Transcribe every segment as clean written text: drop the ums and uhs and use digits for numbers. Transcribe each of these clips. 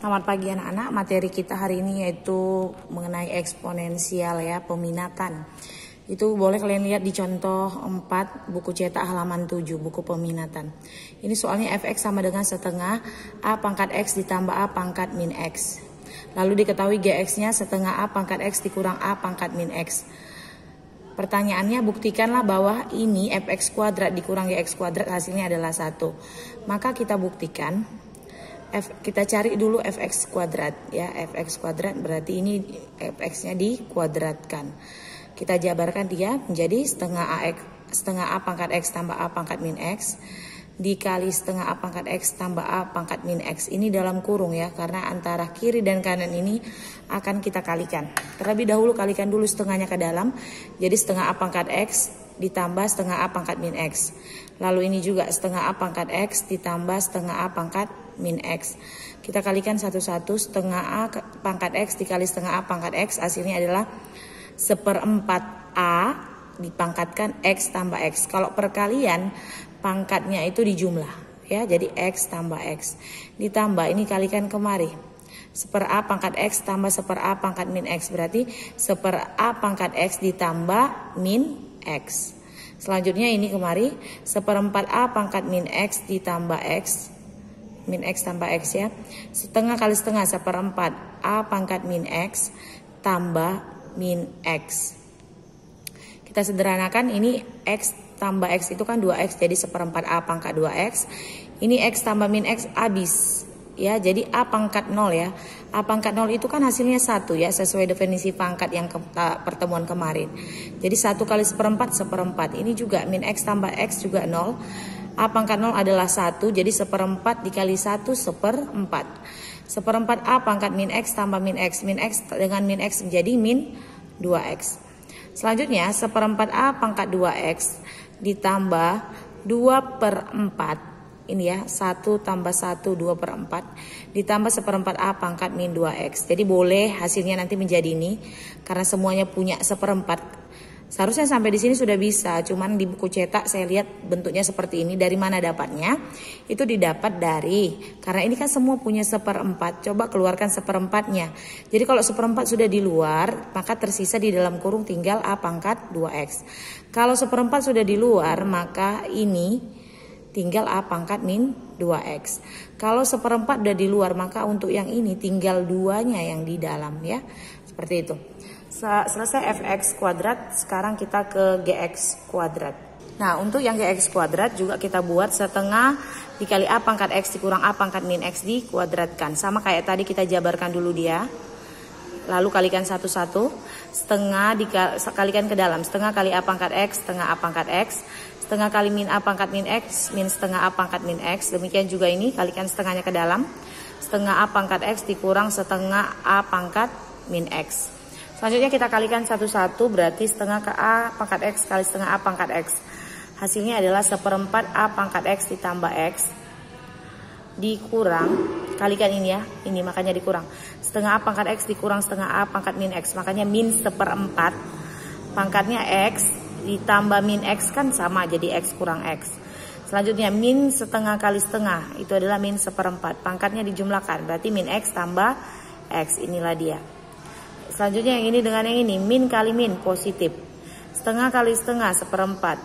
Selamat pagi anak-anak, materi kita hari ini yaitu mengenai eksponensial ya, peminatan. Itu boleh kalian lihat di contoh 4 buku cetak halaman 7, buku peminatan. Ini soalnya fx sama dengan setengah a pangkat x ditambah a pangkat min x. Lalu diketahui gx-nya setengah a pangkat x dikurang a pangkat min x. Pertanyaannya, buktikanlah bahwa ini fx kuadrat dikurang gx kuadrat hasilnya adalah 1. Maka kita buktikan. Kita cari dulu fx kuadrat ya, fx kuadrat berarti ini fx-nya dikuadratkan. Kita jabarkan dia menjadi setengah a pangkat x tambah a pangkat min x dikali setengah a pangkat x tambah a pangkat min x. Ini dalam kurung ya, karena antara kiri dan kanan ini akan kita kalikan. Terlebih dahulu kalikan dulu setengahnya ke dalam, jadi setengah a pangkat x ditambah setengah a pangkat min x. Lalu ini juga setengah a pangkat x ditambah setengah a pangkat min x. Kita kalikan satu-satu, setengah a pangkat x dikali setengah a pangkat x hasilnya adalah 1/4 a dipangkatkan x tambah x. Kalau perkalian pangkatnya itu dijumlah ya, jadi x tambah x ditambah ini kalikan kemari 1/a pangkat x tambah 1/a pangkat min x, berarti 1/a pangkat x ditambah min x. Selanjutnya ini kemari 1/4a pangkat min x ditambah x, min x tambah x ya, setengah kali setengah 1/4 a pangkat min x tambah min x. Kita sederhanakan, ini x tambah x itu kan 2x, jadi 1/4 a pangkat 2x. Ini x tambah min x habis ya, jadi a pangkat 0 ya. A pangkat 0 itu kan hasilnya 1 ya, sesuai definisi pangkat yang pertemuan kemarin. Jadi 1 kali 1/4 1/4. Ini juga min x tambah x juga 0. A pangkat 0 adalah 1, jadi 1/4 dikali 1 1/4. 1/4 a pangkat min x tambah min x dengan min x menjadi min 2x. Selanjutnya 1/4 a pangkat 2x ditambah 2/4. Ini ya, 1 tambah 1 2/4 ditambah 1/4 a pangkat min 2x. Jadi boleh hasilnya nanti menjadi ini, karena semuanya punya 1/4. Seharusnya sampai di sini sudah bisa, cuman di buku cetak saya lihat bentuknya seperti ini. Dari mana dapatnya? Itu didapat dari, karena ini kan semua punya 1/4. Coba keluarkan 1/4-nya. Jadi kalau 1/4 sudah di luar, maka tersisa di dalam kurung tinggal a pangkat 2x. Kalau 1/4 sudah di luar, maka ini tinggal a pangkat min 2x. Kalau 1/4 udah di luar, maka untuk yang ini tinggal 2-nya yang di dalam ya. Seperti itu. Selesai fx kuadrat, sekarang kita ke gx kuadrat. Nah, untuk yang gx kuadrat juga kita buat setengah dikali a pangkat x dikurang a pangkat min x dikuadratkan. Sama kayak tadi, kita jabarkan dulu dia. Lalu kalikan satu-satu, setengah dikalikan ke dalam, setengah kali a pangkat x, setengah a pangkat x, setengah kali min a pangkat min x, min setengah a pangkat min x. Demikian juga ini, kalikan setengahnya ke dalam, setengah a pangkat x dikurang setengah a pangkat min x. Selanjutnya kita kalikan satu-satu, berarti setengah ke a pangkat x kali setengah a pangkat x. Hasilnya adalah 1/4 a pangkat x ditambah x dikurang, kalikan ini ya, ini makanya dikurang, setengah a pangkat x dikurang setengah a pangkat min x, makanya min 1/4. Pangkatnya x ditambah min x kan sama, jadi x kurang x. Selanjutnya min setengah kali setengah, itu adalah min 1/4. Pangkatnya dijumlahkan, berarti min x tambah x, inilah dia. Selanjutnya yang ini dengan yang ini, min kali min positif, setengah kali setengah 1/4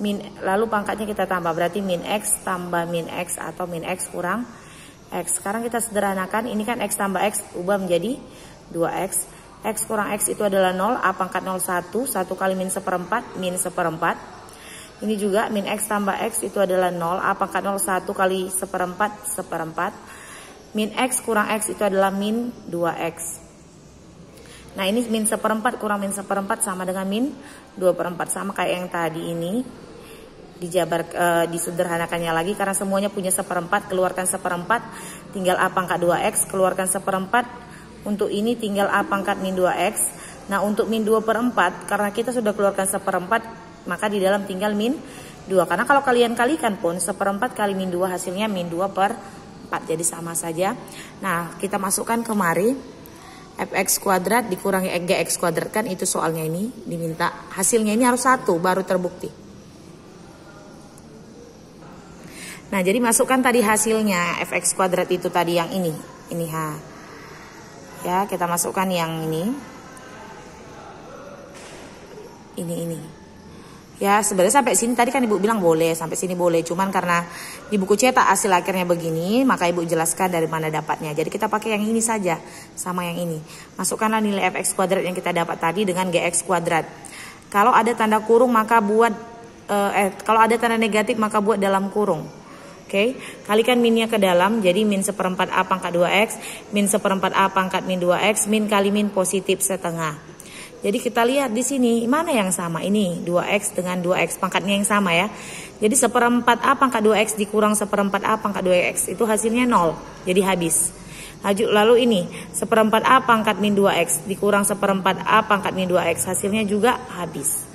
min, lalu pangkatnya kita tambah, berarti min x tambah min x atau min x kurang x. Sekarang kita sederhanakan, ini kan x tambah x ubah menjadi 2x. X kurang x itu adalah 0, a pangkat 0 1, 1 kali min 1/4 min 1/4. Ini juga min x tambah x itu adalah 0, a pangkat 0 1 kali 1/4 1/4. Min x kurang x itu adalah min 2x. Nah, ini min 1/4 kurang min 1/4 sama dengan min 2/4. Sama kayak yang tadi ini. Disederhanakannya lagi, karena semuanya punya 1/4, keluarkan 1/4, tinggal a pangkat 2x, keluarkan 1/4. Untuk ini tinggal a pangkat min 2x. Nah, untuk min 2/4, karena kita sudah keluarkan 1/4, maka di dalam tinggal min 2. Karena kalau kalian kalikan pun 1/4 kali min 2 hasilnya min 2/4. Jadi sama saja. Nah, kita masukkan kemari. Fx kuadrat dikurangi gx kuadrat, kan itu soalnya ini diminta. Hasilnya ini harus 1 baru terbukti. Nah, jadi masukkan tadi hasilnya fx kuadrat itu tadi yang ini. Ini H. Ya, kita masukkan yang ini. Ini. Ya, sebenarnya sampai sini tadi kan Ibu bilang boleh, sampai sini boleh. Cuman karena di buku cetak hasil akhirnya begini, maka Ibu jelaskan dari mana dapatnya. Jadi kita pakai yang ini saja, sama yang ini. Masukkanlah nilai fx kuadrat yang kita dapat tadi dengan gx kuadrat. Kalau ada tanda kurung maka buat, kalau ada tanda negatif maka buat dalam kurung. Oke, kalikan minnya ke dalam, jadi min 1/4 A pangkat 2x, min 1/4 A pangkat min 2x, min kali min positif setengah. Jadi kita lihat di sini mana yang sama, ini 2x dengan 2x pangkatnya yang sama ya. Jadi 1/4 A pangkat 2x dikurang 1/4 A pangkat 2x itu hasilnya 0, jadi habis. Lalu ini 1/4 A pangkat min 2x dikurang 1/4 A pangkat min 2x hasilnya juga habis.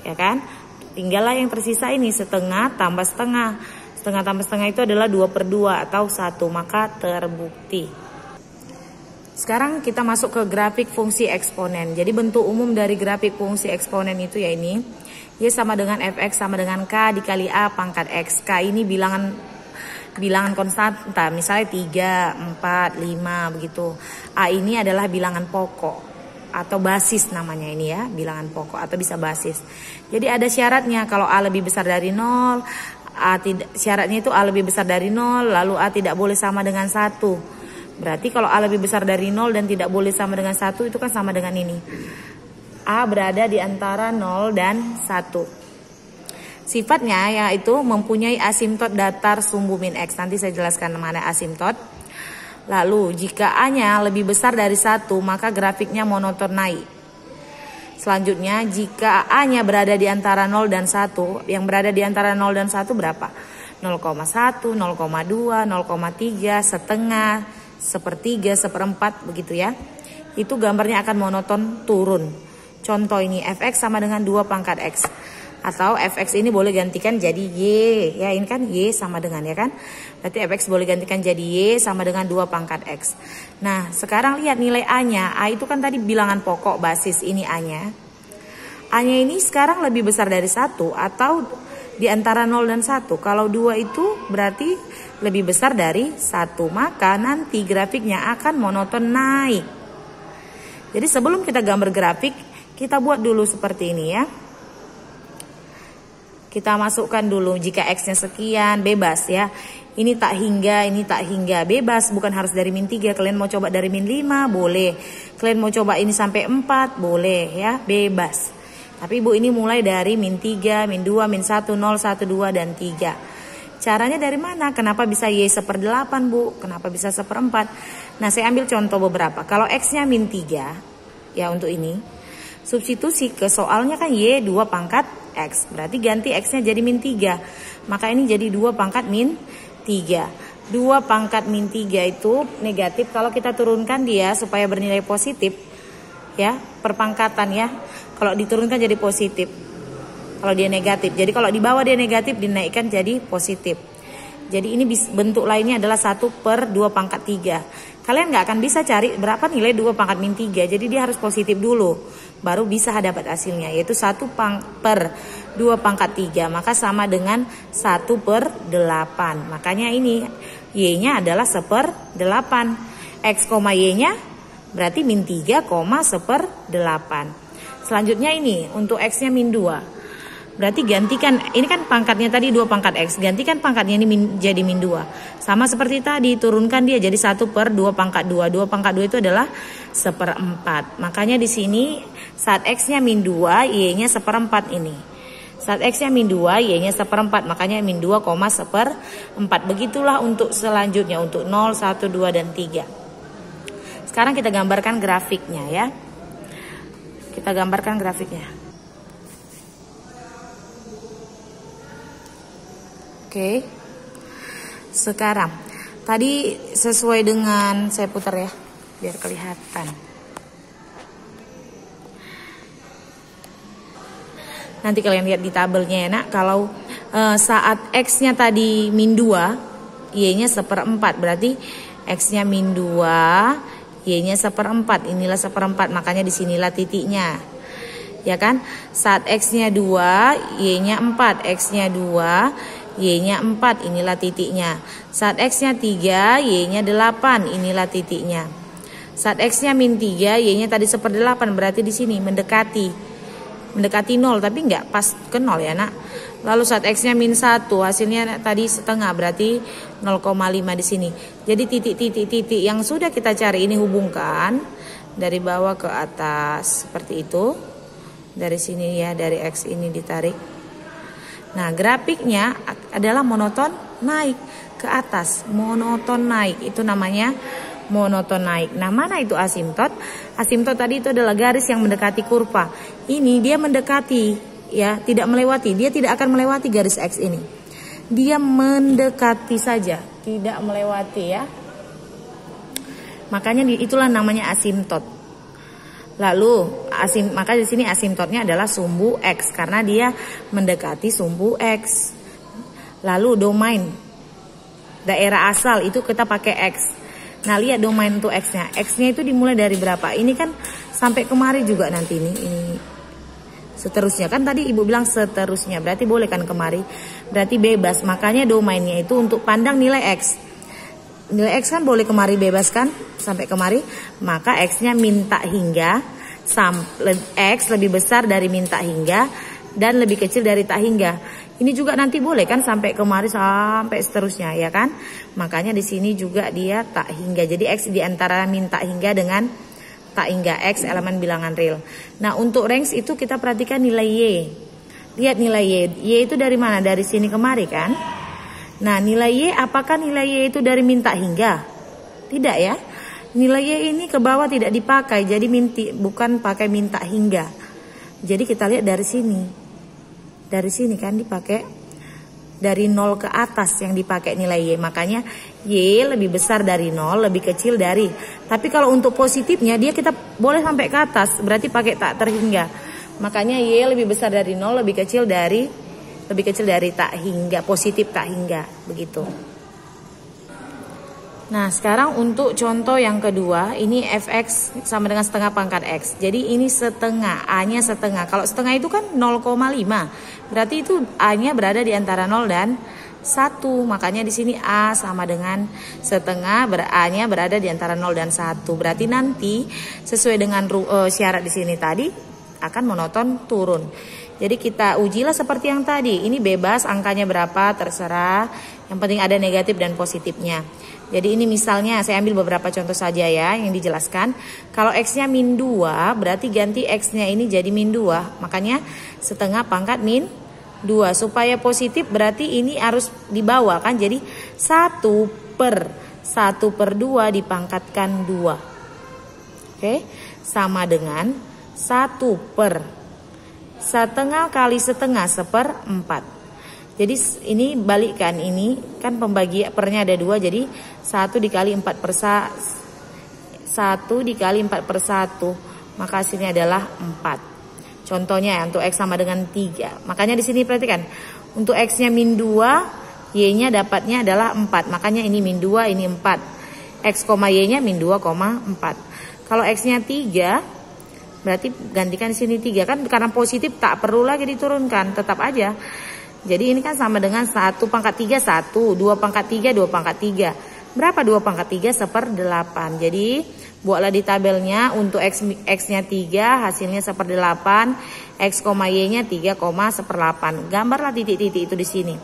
Ya kan? Tinggallah yang tersisa ini setengah tambah setengah. Setengah tambah setengah itu adalah 2/2 atau 1, maka terbukti. Sekarang kita masuk ke grafik fungsi eksponen. Jadi bentuk umum dari grafik fungsi eksponen itu ya ini. Y sama dengan fx sama dengan k dikali a pangkat x. K ini bilangan konstanta, misalnya 3, 4, 5 begitu. A ini adalah bilangan pokok atau basis namanya ini ya, bilangan pokok atau bisa basis. Jadi ada syaratnya, kalau A lebih besar dari 0, syaratnya itu A lebih besar dari 0, lalu A tidak boleh sama dengan 1. Berarti kalau A lebih besar dari 0 dan tidak boleh sama dengan 1 itu kan sama dengan ini. A berada di antara 0 dan 1. Sifatnya yaitu mempunyai asimtot datar sumbu min X. Nanti saya jelaskan mana asimtot. Lalu jika A-nya lebih besar dari 1 maka grafiknya monoton naik. Selanjutnya jika A-nya berada di antara 0 dan 1, yang berada di antara 0 dan 1 berapa? 0,1, 0,2, 0,3, setengah, 1/3, 1/4 begitu ya. Itu gambarnya akan monoton turun. Contoh ini fx sama dengan 2 pangkat x. Atau fx ini boleh gantikan jadi y. Ya ini kan y sama dengan ya kan. Berarti fx boleh gantikan jadi y sama dengan 2 pangkat x. Nah sekarang lihat nilai a-nya. A itu kan tadi bilangan pokok basis, ini a-nya. A-nya ini sekarang lebih besar dari 1 atau di antara 0 dan 1. Kalau 2 itu berarti lebih besar dari 1. Maka nanti grafiknya akan monoton naik. Jadi sebelum kita gambar grafik, kita buat dulu seperti ini ya. Kita masukkan dulu jika X-nya sekian, bebas ya. Ini tak hingga, bebas. Bukan harus dari min 3. Kalian mau coba dari min 5, boleh. Kalian mau coba ini sampai 4, boleh ya, bebas. Tapi Ibu ini mulai dari min 3, min 2, min 1, 0, 1, 2, dan 3. Caranya dari mana? Kenapa bisa Y 1/8 Bu? Kenapa bisa 1/4? Nah saya ambil contoh beberapa. Kalau X-nya min 3, ya untuk ini. Substitusi ke soalnya kan Y 2 pangkat X. Berarti ganti X-nya jadi min 3. Maka ini jadi 2 pangkat min 3. 2 pangkat min 3 itu negatif. Kalau kita turunkan dia supaya bernilai positif. Ya, perpangkatan ya. Kalau diturunkan jadi positif. Kalau dia negatif. Jadi kalau di bawah dia negatif dinaikkan jadi positif. Jadi ini bentuk lainnya adalah 1/2 pangkat 3. Kalian nggak akan bisa cari berapa nilai 2 pangkat min 3. Jadi dia harus positif dulu. Baru bisa dapat hasilnya. Yaitu 1/2 pangkat 3. Maka sama dengan 1/8. Makanya ini Y-nya adalah 1/8. X, Y-nya berarti min 3,1/8. Selanjutnya ini untuk X-nya min 2. Berarti gantikan, ini kan pangkatnya tadi 2 pangkat X. Gantikan pangkatnya ini jadi min 2. Sama seperti tadi, turunkan dia jadi 1/2 pangkat 2. 2 pangkat 2 itu adalah 1/4. Makanya di sini saat X-nya min 2, Y-nya 1/4 ini. Saat X-nya min 2, Y-nya 1/4. Makanya min 2,1/4. Begitulah untuk selanjutnya, untuk 0, 1, 2, dan 3. Sekarang kita gambarkan grafiknya ya. Kita gambarkan grafiknya. Oke. Sekarang tadi sesuai dengan, saya putar ya biar kelihatan. Nanti kalian lihat di tabelnya ya nak. Kalau saat X-nya tadi min 2, Y-nya 1/4. Berarti X-nya min 2, Y-nya 1/4. Inilah 1/4, makanya disinilah titiknya. Ya kan? Saat X-nya 2, Y-nya 4. X-nya 2, Y-nya 4, inilah titiknya. Saat X-nya 3, Y-nya 8, inilah titiknya. Saat X-nya min 3, Y-nya tadi 1/8, berarti di sini mendekati 0, tapi nggak pas ke 0 ya nak. Lalu saat X-nya min 1, hasilnya tadi setengah, berarti 0,5 di sini. Jadi titik-titik yang sudah kita cari ini hubungkan dari bawah ke atas, seperti itu. Dari sini ya, dari X ini ditarik. Nah, grafiknya adalah monoton naik ke atas, monoton naik, itu namanya monoton naik. Nah, mana itu asimtot? Asimtot tadi itu adalah garis yang mendekati kurva. Ini dia mendekati, ya, tidak melewati. Dia tidak akan melewati garis X ini. Dia mendekati saja, tidak melewati ya. Makanya itulah namanya asimtot. Lalu maka di sini asimtotnya adalah sumbu X karena dia mendekati sumbu X. Lalu domain daerah asal itu kita pakai X. Nah, lihat domain untuk X-nya. X-nya itu dimulai dari berapa? Ini kan sampai kemari juga nanti ini seterusnya. Kan tadi Ibu bilang seterusnya, berarti boleh kan kemari. Berarti bebas. Makanya domainnya itu untuk pandang nilai X. Nilai X kan boleh kemari bebas kan, sampai kemari, maka X-nya minta hingga, X lebih besar dari minta hingga dan lebih kecil dari tak hingga. Ini juga nanti boleh kan sampai kemari sampai seterusnya ya kan. Makanya di sini juga dia tak hingga. Jadi X di antara minta hingga dengan tak hingga, X elemen bilangan real. Nah, untuk range itu kita perhatikan nilai Y. Lihat nilai Y. Y itu dari mana? Dari sini kemari kan. Nah, nilai Y, apakah nilai Y itu dari minta hingga? Tidak ya. Nilai Y ini ke bawah tidak dipakai, jadi bukan pakai minta hingga. Jadi kita lihat dari sini. Dari sini kan dipakai dari 0 ke atas yang dipakai nilai Y. Makanya Y lebih besar dari 0, lebih kecil dari. Tapi kalau untuk positifnya dia kita boleh sampai ke atas, berarti pakai tak terhingga. Makanya Y lebih besar dari 0, lebih kecil dari tak hingga, positif tak hingga, begitu. Nah, sekarang untuk contoh yang kedua, ini fx sama dengan setengah pangkat x. Jadi ini setengah, A-nya setengah. Kalau setengah itu kan 0,5. Berarti itu A-nya berada di antara 0 dan 1. Makanya di sini A sama dengan setengah, A-nya berada di antara 0 dan 1. Berarti nanti sesuai dengan syarat di sini tadi akan monoton turun. Jadi kita ujilah seperti yang tadi. Ini bebas, angkanya berapa terserah. Yang penting ada negatif dan positifnya. Jadi ini misalnya saya ambil beberapa contoh saja ya yang dijelaskan. Kalau X-nya min 2 berarti ganti X-nya ini jadi min 2. Makanya setengah pangkat min 2. Supaya positif berarti ini harus dibawa kan. Jadi 1/2 dipangkatkan 2. Oke, sama dengan 1/1 kali setengah 1/4. Jadi ini balikkan, ini kan pembagian pernya ada 2, jadi 1 dikali 4/1, maka hasilnya adalah 4. Contohnya untuk X sama dengan 3. Makanya di sini perhatikan, untuk X-nya min 2, Y-nya dapatnya adalah 4. Makanya ini min 2, ini 4. X, Y-nya min 2,4. Kalau X-nya 3, berarti gantikan di sini 3 kan, karena positif tak perlu lagi diturunkan, tetap aja. Jadi ini kan sama dengan 1/3 1, 2/3 2/3. Berapa 2/3? 1/8. Jadi buatlah di tabelnya untuk X-nya 3, hasilnya 1/8, X, Y-nya 3,1/8. Gambarlah titik-titik itu di sini.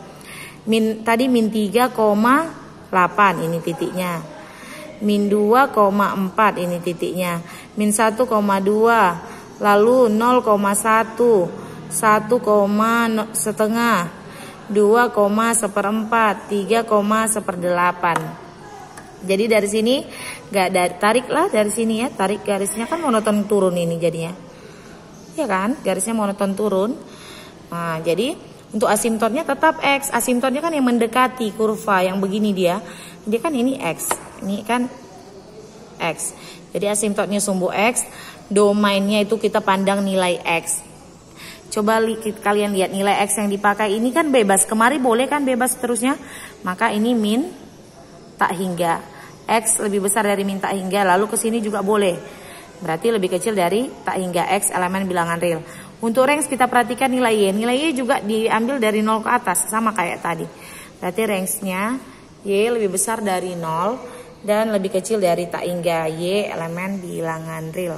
Tadi min 3,8 ini titiknya. Min 2,4 ini titiknya. Min 1,2, lalu 0,1, 1,setengah, 2,1/4, 3,1/8. Jadi dari sini tariklah dari sini ya, tarik garisnya kan monoton turun ini jadinya. Ya kan, garisnya monoton turun. Nah, jadi untuk asimtotnya tetap X. Asimtotnya kan yang mendekati kurva yang begini dia. Dia kan ini X. Ini kan X. Jadi asimtotnya sumbu X. Domainnya itu kita pandang nilai X. Coba kalian lihat nilai X yang dipakai ini kan bebas. Kemari boleh kan bebas seterusnya. Maka ini min tak hingga. X lebih besar dari min tak hingga. Lalu ke sini juga boleh. Berarti lebih kecil dari tak hingga. X elemen bilangan real. Untuk range kita perhatikan nilai Y. Nilai Y juga diambil dari 0 ke atas, sama kayak tadi. Berarti range-nya Y lebih besar dari 0 dan lebih kecil dari tak hingga. Y elemen bilangan real.